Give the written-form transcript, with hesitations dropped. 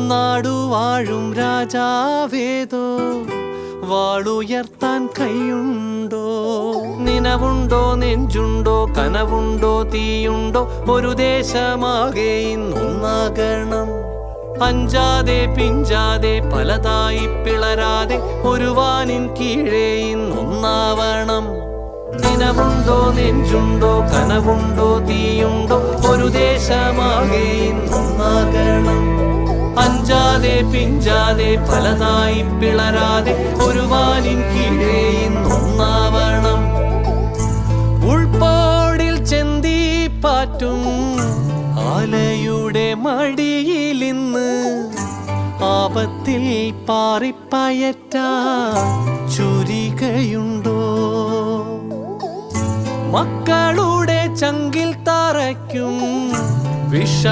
നാടുവാഴും രാജാവേതോ വാളുയർത്താൻ കൈയുണ്ടോ? നിനവുണ്ടോ, നെഞ്ചുണ്ടോ, കനവുണ്ടോ, തീയുണ്ടോ? ഒരു ദേശമാകെ ഇന്നൊന്നാകണം. അഞ്ചാതെ പിഞ്ചാതെ പലതായി പിളരാതെ ഒരു വാനിൻ കീഴേ ഇന്നൊന്നാവണം. നിനവുണ്ടോ, നെഞ്ചുണ്ടോ, കനവുണ്ടോ, തീയുണ്ടോ? ഒരു ദേശമാകെ ഇന്നൊന്നാകണം. അഞ്ചാതെ പിഞ്ചാതെ പലതായി പിളരാതെ ഒരു വാനിൻ കീഴേ ഇന്നൊന്നാവണം. ഉൾപ്പോടിൽ ചെന്തിപ്പാറ്റും ആലയുടെ മടിയിലിന്ന് ആപത്തിൽ പാറിപ്പയറ്റാൻ ചുരികയുണ്ടോ? മക്കളുടെ ചങ്കിൽ തറയ്ക്കും വിഷം